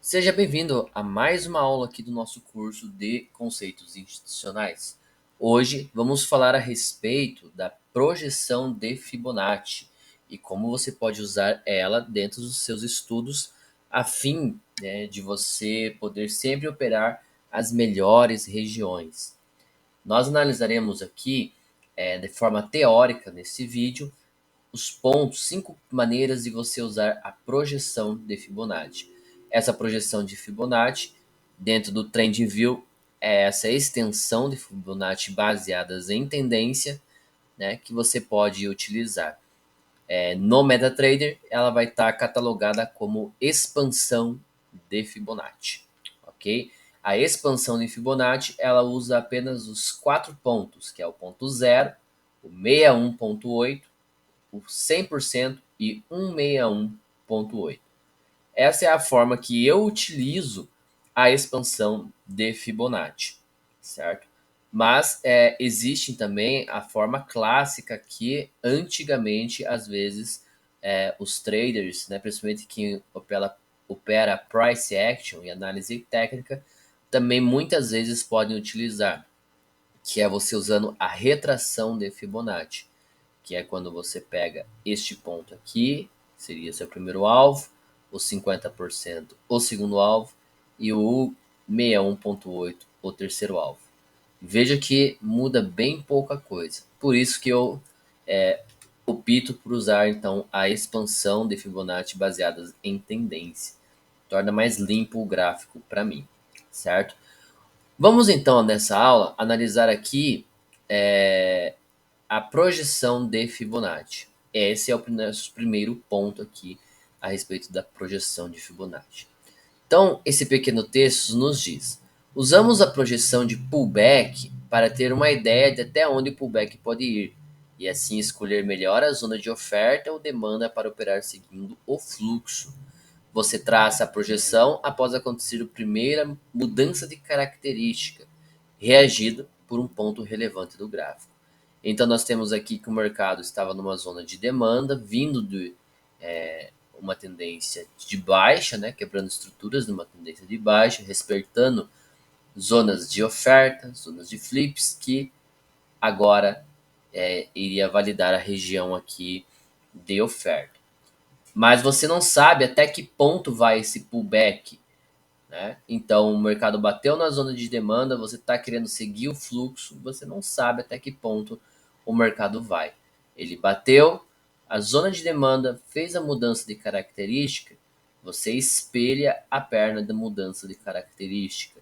Seja bem-vindo a mais uma aula aqui do nosso curso de conceitos institucionais. Hoje vamos falar a respeito da projeção de Fibonacci e como você pode usar ela dentro dos seus estudos a fim, de você poder sempre operar as melhores regiões. Nós analisaremos aqui, de forma teórica nesse vídeo, os pontos, 5 maneiras de você usar a projeção de Fibonacci. Essa projeção de Fibonacci, dentro do TrendView, é essa extensão de Fibonacci baseadas em tendência, né, que você pode utilizar. No MetaTrader, ela vai estar catalogada como expansão de Fibonacci, ok? A expansão de Fibonacci, ela usa apenas os 4 pontos, que é o ponto 0, o 61,8, o 100% e 161,8. Essa é a forma que eu utilizo a expansão de Fibonacci, certo? Mas existe também a forma clássica que antigamente, às vezes, os traders, né, principalmente quem opera price action e análise técnica, também muitas vezes podem utilizar, que é você usando a retração de Fibonacci, que é quando você pega este ponto aqui, seria seu primeiro alvo, o 50% o segundo alvo e o 61,8 o terceiro alvo. Veja que muda bem pouca coisa. Por isso que eu opto por usar então a expansão de Fibonacci baseadas em tendência. Torna mais limpo o gráfico para mim, certo? Vamos então nessa aula analisar aqui a projeção de Fibonacci. Esse é o nosso primeiro ponto aqui a respeito da projeção de Fibonacci. Então, esse pequeno texto nos diz: usamos a projeção de pullback para ter uma ideia de até onde o pullback pode ir, e assim escolher melhor a zona de oferta ou demanda para operar seguindo o fluxo. Você traça a projeção após acontecer a primeira mudança de característica, reagida por um ponto relevante do gráfico. Então, nós temos aqui que o mercado estava numa zona de demanda, vindo de uma tendência de baixa, né, quebrando estruturas de uma tendência de baixa, respeitando zonas de oferta, zonas de flips, que agora iria validar a região aqui de oferta. Mas você não sabe até que ponto vai esse pullback, né? Então, o mercado bateu na zona de demanda, você está querendo seguir o fluxo, você não sabe até que ponto o mercado vai. Ele bateu a zona de demanda, fez a mudança de característica, você espelha a perna da mudança de característica.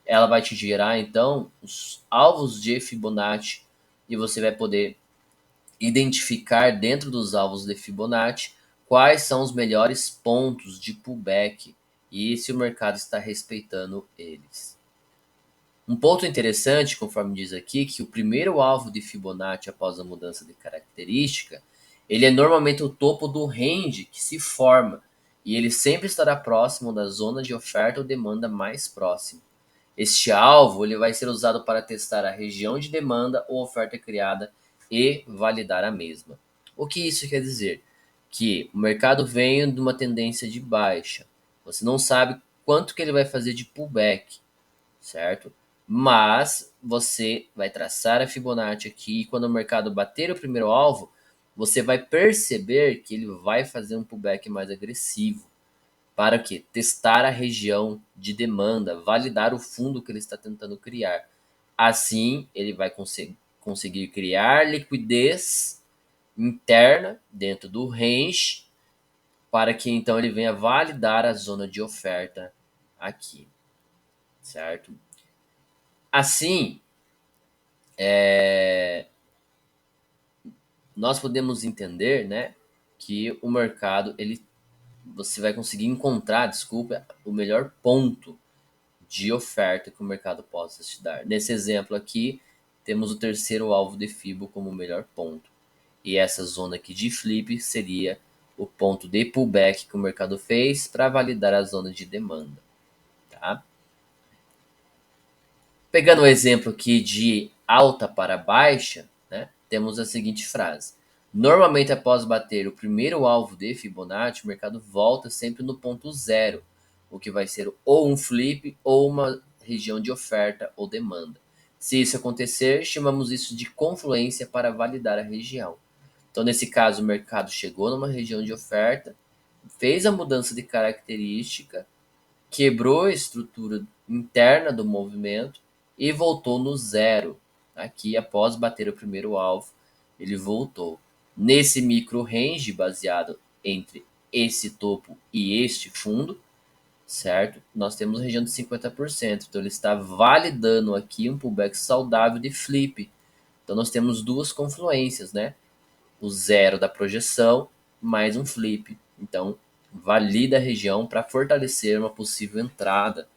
Ela vai te gerar, então, os alvos de Fibonacci e você vai poder identificar dentro dos alvos de Fibonacci quais são os melhores pontos de pullback e se o mercado está respeitando eles. Um ponto interessante, conforme diz aqui, que o primeiro alvo de Fibonacci após a mudança de característica, ele é normalmente o topo do range que se forma e ele sempre estará próximo da zona de oferta ou demanda mais próxima. Este alvo ele vai ser usado para testar a região de demanda ou oferta criada e validar a mesma. O que isso quer dizer? Que o mercado vem de uma tendência de baixa. Você não sabe quanto que ele vai fazer de pullback, certo? Mas você vai traçar a Fibonacci aqui e quando o mercado bater o primeiro alvo, você vai perceber que ele vai fazer um pullback mais agressivo. Para quê? Testar a região de demanda, validar o fundo que ele está tentando criar. Assim, ele vai conseguir criar liquidez interna dentro do range para que então ele venha validar a zona de oferta aqui, certo? Assim, nós podemos entender, né, que o mercado você vai conseguir encontrar, desculpa, o melhor ponto de oferta que o mercado possa te dar. Nesse exemplo aqui, temos o terceiro alvo de FIBO como o melhor ponto. E essa zona aqui de flip seria o ponto de pullback que o mercado fez para validar a zona de demanda. Tá? Pegando o exemplo aqui de alta para baixa, né, temos a seguinte frase. Normalmente, após bater o primeiro alvo de Fibonacci, o mercado volta sempre no ponto zero, o que vai ser ou um flip ou uma região de oferta ou demanda. Se isso acontecer, chamamos isso de confluência para validar a região. Então, nesse caso, o mercado chegou numa região de oferta, fez a mudança de característica, quebrou a estrutura interna do movimento e voltou no zero. Aqui, após bater o primeiro alvo, ele voltou. Nesse micro range, baseado entre esse topo e este fundo, certo? Nós temos a região de 50%. Então, ele está validando aqui um pullback saudável de flip. Então, nós temos duas confluências, né? O zero da projeção mais um flip. Então, valida a região para fortalecer uma possível entrada,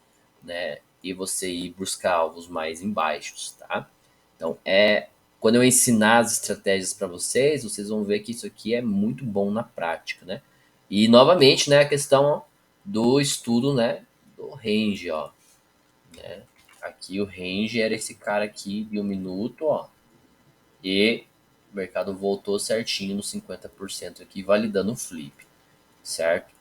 né? E você ir buscar alvos mais embaixos, tá? Então, quando eu ensinar as estratégias para vocês, vocês vão ver que isso aqui é muito bom na prática, né? E novamente, né, a questão do estudo, né, do range, ó, né? Aqui o range era esse cara aqui de 1 minuto, ó, e o mercado voltou certinho no 50% aqui, validando o flip, certo?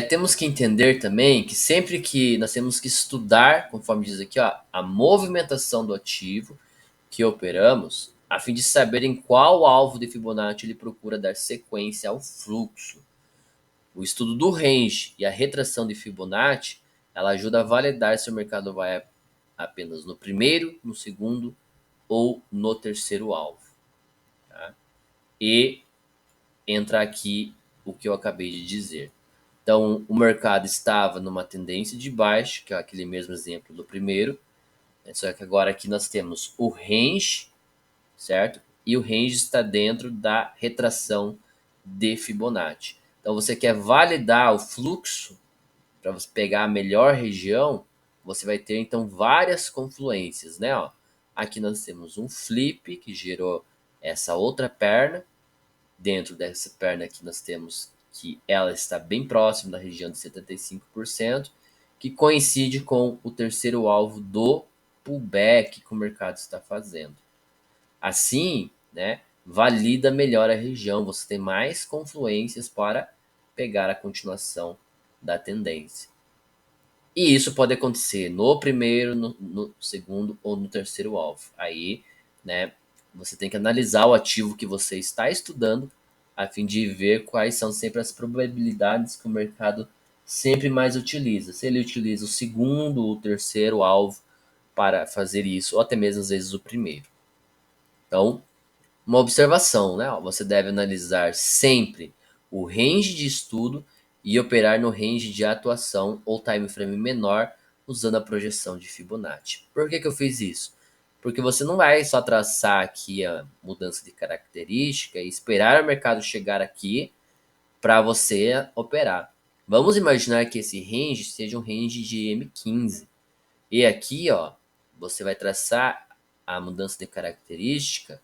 Temos que entender também que sempre que nós temos que estudar, conforme diz aqui, ó, a movimentação do ativo que operamos, a fim de saber em qual alvo de Fibonacci ele procura dar sequência ao fluxo. O estudo do range e a retração de Fibonacci, ela ajuda a validar se o mercado vai apenas no primeiro, no segundo ou no terceiro alvo. Tá? E entra aqui o que eu acabei de dizer. Então, o mercado estava numa tendência de baixa, que é aquele mesmo exemplo do primeiro. Só que agora aqui nós temos o range, certo? E o range está dentro da retração de Fibonacci. Então, você quer validar o fluxo para você pegar a melhor região, você vai ter então várias confluências, né? Ó, aqui nós temos um flip que gerou essa outra perna. Dentro dessa perna aqui nós temos que ela está bem próxima da região de 75%, que coincide com o terceiro alvo do pullback que o mercado está fazendo. Assim, né, valida melhor a região, você tem mais confluências para pegar a continuação da tendência. E isso pode acontecer no primeiro, no segundo ou no terceiro alvo. Aí, né, você tem que analisar o ativo que você está estudando a fim de ver quais são sempre as probabilidades que o mercado sempre mais utiliza. Se ele utiliza o segundo ou terceiro alvo para fazer isso, ou até mesmo às vezes o primeiro. Então, uma observação, né? Você deve analisar sempre o range de estudo e operar no range de atuação ou time frame menor usando a projeção de Fibonacci. Por que eu fiz isso? Porque você não vai só traçar aqui a mudança de característica e esperar o mercado chegar aqui para você operar. Vamos imaginar que esse range seja um range de M15. E aqui, ó, você vai traçar a mudança de característica,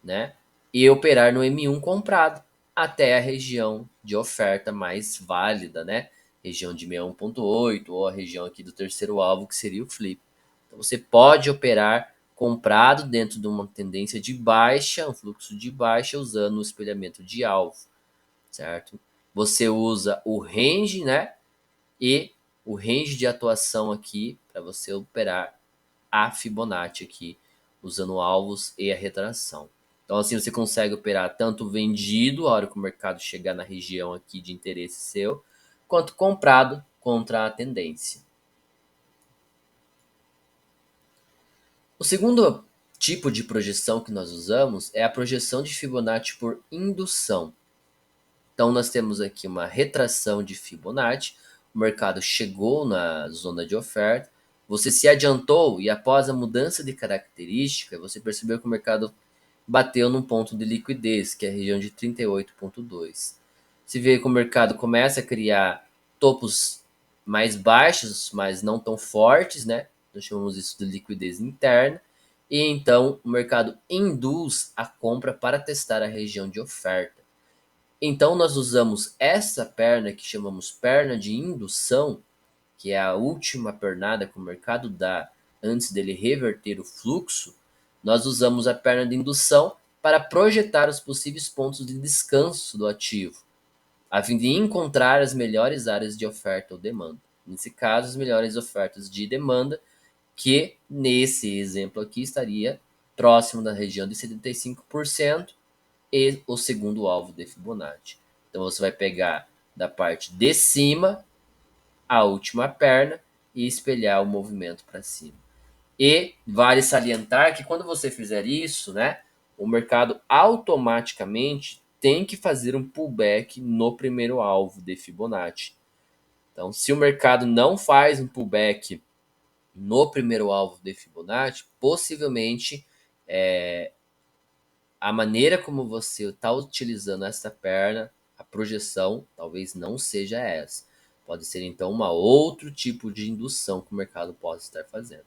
né? E operar no M1 comprado até a região de oferta mais válida, né? Região de 61,8 ou a região aqui do terceiro alvo, que seria o flip. Então você pode operar comprado dentro de uma tendência de baixa, um fluxo de baixa, usando o espelhamento de alvo, certo? Você usa o range, né? E o range de atuação aqui para você operar a Fibonacci aqui, usando alvos e a retração. Então, assim, você consegue operar tanto vendido, a hora que o mercado chegar na região aqui de interesse seu, quanto comprado contra a tendência. O segundo tipo de projeção que nós usamos é a projeção de Fibonacci por indução. Então, nós temos aqui uma retração de Fibonacci, o mercado chegou na zona de oferta, você se adiantou e após a mudança de característica, você percebeu que o mercado bateu num ponto de liquidez, que é a região de 38,2. Se vê que o mercado começa a criar topos mais baixos, mas não tão fortes, né? Nós chamamos isso de liquidez interna. E então o mercado induz a compra para testar a região de oferta. Então nós usamos essa perna que chamamos perna de indução, que é a última pernada que o mercado dá antes dele reverter o fluxo. Nós usamos a perna de indução para projetar os possíveis pontos de descanso do ativo. a fim de encontrar as melhores áreas de oferta ou demanda. Nesse caso, as melhores ofertas de demanda, que nesse exemplo aqui estaria próximo da região de 75% e o segundo alvo de Fibonacci. Então você vai pegar da parte de cima a última perna e espelhar o movimento para cima. E vale salientar que quando você fizer isso, né, o mercado automaticamente tem que fazer um pullback no primeiro alvo de Fibonacci. Então, se o mercado não faz um pullback no primeiro alvo de Fibonacci, possivelmente a maneira como você está utilizando essa perna, a projeção, talvez não seja essa. Pode ser então uma outro tipo de indução que o mercado possa estar fazendo.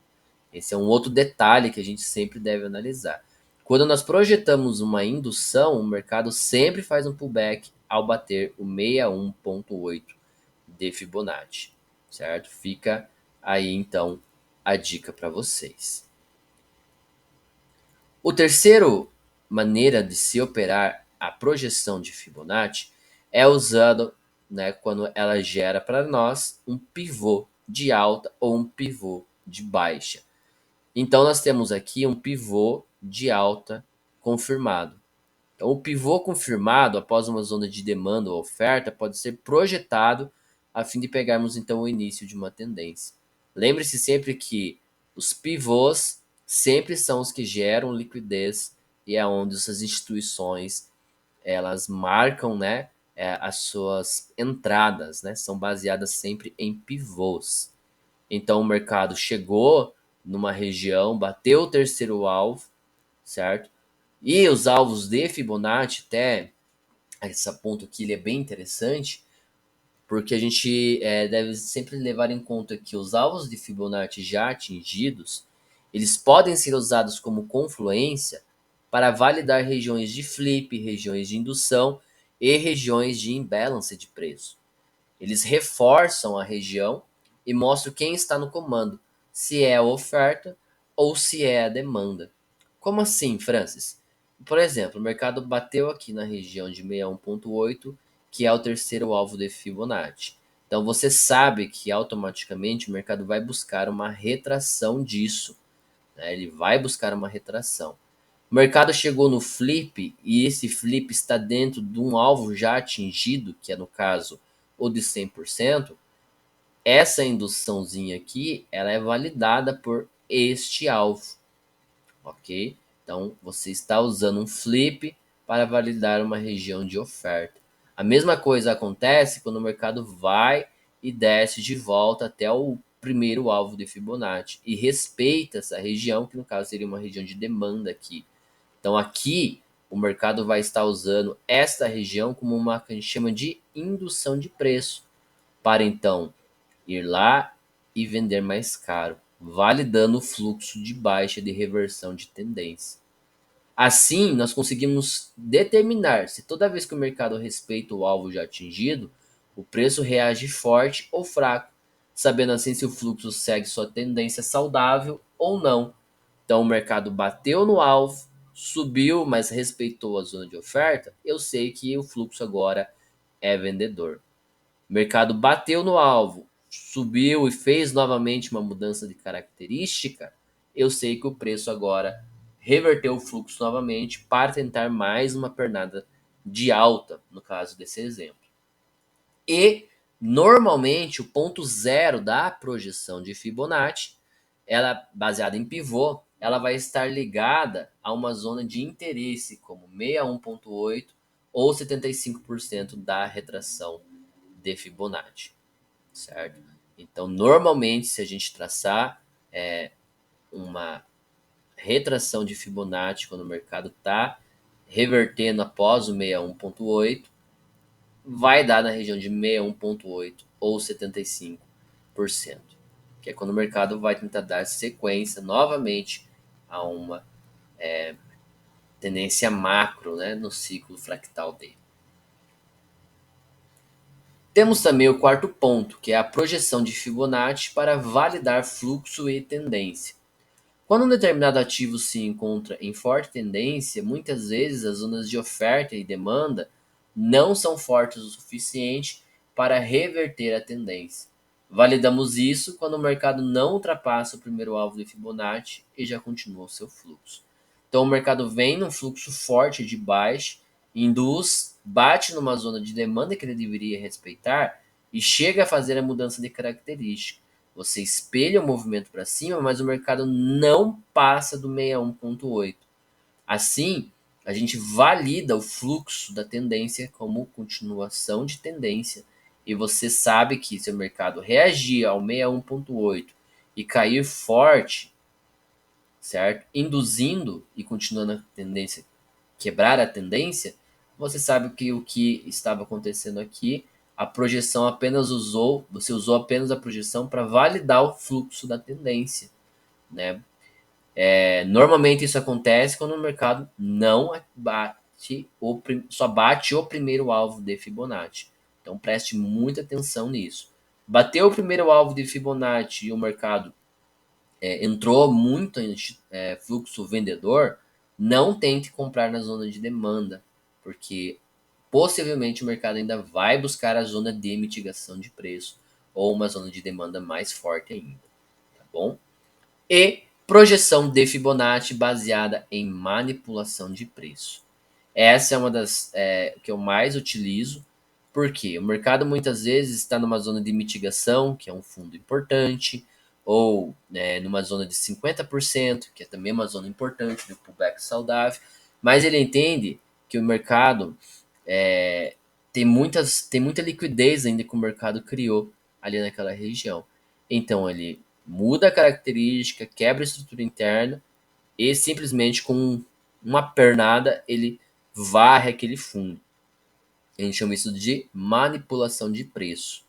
Esse é um outro detalhe que a gente sempre deve analisar. Quando nós projetamos uma indução, o mercado sempre faz um pullback ao bater o 61,8 de Fibonacci, certo? Fica aí então a dica para vocês. O terceiro maneira de se operar a projeção de Fibonacci é usando, né, quando ela gera para nós um pivô de alta ou um pivô de baixa. Então nós temos aqui um pivô de alta confirmado. Então, o pivô confirmado após uma zona de demanda ou oferta pode ser projetado a fim de pegarmos então o início de uma tendência. Lembre-se sempre que os pivôs sempre são os que geram liquidez e é onde essas instituições elas marcam, né, as suas entradas, né, são baseadas sempre em pivôs. Então o mercado chegou numa região, bateu o terceiro alvo, certo? E os alvos de Fibonacci, até esse ponto aqui ele é bem interessante, porque a gente deve sempre levar em conta que os alvos de Fibonacci já atingidos, eles podem ser usados como confluência para validar regiões de flip, regiões de indução e regiões de imbalance de preço. Eles reforçam a região e mostram quem está no comando, se é a oferta ou se é a demanda. Como assim, Francis? Por exemplo, o mercado bateu aqui na região de 61,8, que é o terceiro alvo de Fibonacci. Então você sabe que automaticamente o mercado vai buscar uma retração disso, né? Ele vai buscar uma retração. O mercado chegou no flip e esse flip está dentro de um alvo já atingido, que é no caso o de 100%. Essa induçãozinha aqui, ela é validada por este alvo, ok? Então você está usando um flip para validar uma região de oferta. A mesma coisa acontece quando o mercado vai e desce de volta até o primeiro alvo de Fibonacci e respeita essa região, que no caso seria uma região de demanda aqui. Então aqui o mercado vai estar usando esta região como uma que a gente chama de indução de preço, para então ir lá e vender mais caro, validando o fluxo de baixa de reversão de tendência. Assim, nós conseguimos determinar se toda vez que o mercado respeita o alvo já atingido, o preço reage forte ou fraco, sabendo assim se o fluxo segue sua tendência saudável ou não. Então, o mercado bateu no alvo, subiu, mas respeitou a zona de oferta, eu sei que o fluxo agora é vendedor. O mercado bateu no alvo, subiu e fez novamente uma mudança de característica, eu sei que o preço agora reverteu o fluxo novamente para tentar mais uma pernada de alta, no caso desse exemplo. E normalmente o ponto zero da projeção de Fibonacci, ela baseada em pivô, ela vai estar ligada a uma zona de interesse como 61,8 ou 75% da retração de Fibonacci, certo? Então, normalmente, se a gente traçar uma retração de Fibonacci quando o mercado está revertendo após o 61,8, vai dar na região de 61,8 ou 75%, que é quando o mercado vai tentar dar sequência novamente a uma tendência macro, né, no ciclo fractal dele. Temos também o quarto ponto, que é a projeção de Fibonacci para validar fluxo e tendência. Quando um determinado ativo se encontra em forte tendência, muitas vezes as zonas de oferta e demanda não são fortes o suficiente para reverter a tendência. Validamos isso quando o mercado não ultrapassa o primeiro alvo de Fibonacci e já continua o seu fluxo. Então o mercado vem num fluxo forte de baixa, induz, bate numa zona de demanda que ele deveria respeitar e chega a fazer a mudança de característica. Você espelha o movimento para cima, mas o mercado não passa do 61,8. Assim, a gente valida o fluxo da tendência como continuação de tendência e você sabe que se o mercado reagir ao 61,8 e cair forte, certo? Induzindo e continuando a tendência, quebrar a tendência, você sabe que o que estava acontecendo aqui, a projeção apenas usou, você usou apenas a projeção para validar o fluxo da tendência, né? Normalmente isso acontece quando o mercado não bate só bate o primeiro alvo de Fibonacci. Então preste muita atenção nisso. Bateu o primeiro alvo de Fibonacci e o mercado entrou muito em fluxo vendedor, não tente comprar na zona de demanda, porque possivelmente o mercado ainda vai buscar a zona de mitigação de preço ou uma zona de demanda mais forte ainda, tá bom? E projeção de Fibonacci baseada em manipulação de preço. Essa é uma das que eu mais utilizo, porque o mercado muitas vezes está numa zona de mitigação, que é um fundo importante, ou numa zona de 50%, que é também uma zona importante do pullback saudável, mas ele entende que o mercado tem muita liquidez ainda que o mercado criou ali naquela região. Então ele muda a característica, quebra a estrutura interna e simplesmente com uma pernada ele varre aquele fundo. A gente chama isso de manipulação de preço.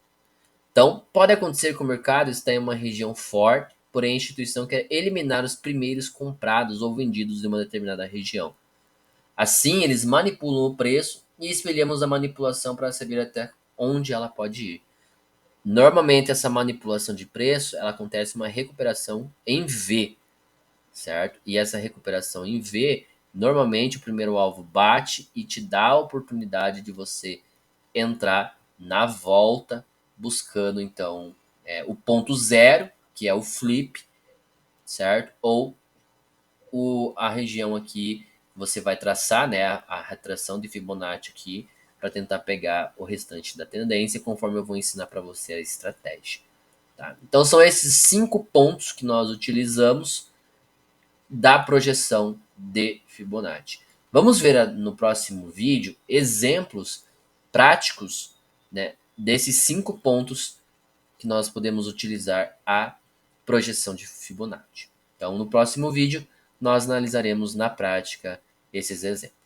Então, pode acontecer que o mercado está em uma região forte, porém a instituição quer eliminar os primeiros comprados ou vendidos de uma determinada região. Assim, eles manipulam o preço e espelhamos a manipulação para saber até onde ela pode ir. Normalmente, essa manipulação de preço ela acontece uma recuperação em V, certo? E essa recuperação em V, normalmente o primeiro alvo bate e te dá a oportunidade de você entrar na volta, buscando então o ponto zero, que é o flip, certo? Ou a região aqui você vai traçar, né, a retração de Fibonacci aqui para tentar pegar o restante da tendência, conforme eu vou ensinar para você a estratégia. Tá? Então são esses 5 pontos que nós utilizamos da projeção de Fibonacci. Vamos ver no próximo vídeo exemplos práticos, né, desses 5 pontos que nós podemos utilizar a projeção de Fibonacci. Então, no próximo vídeo, nós analisaremos na prática esses exemplos.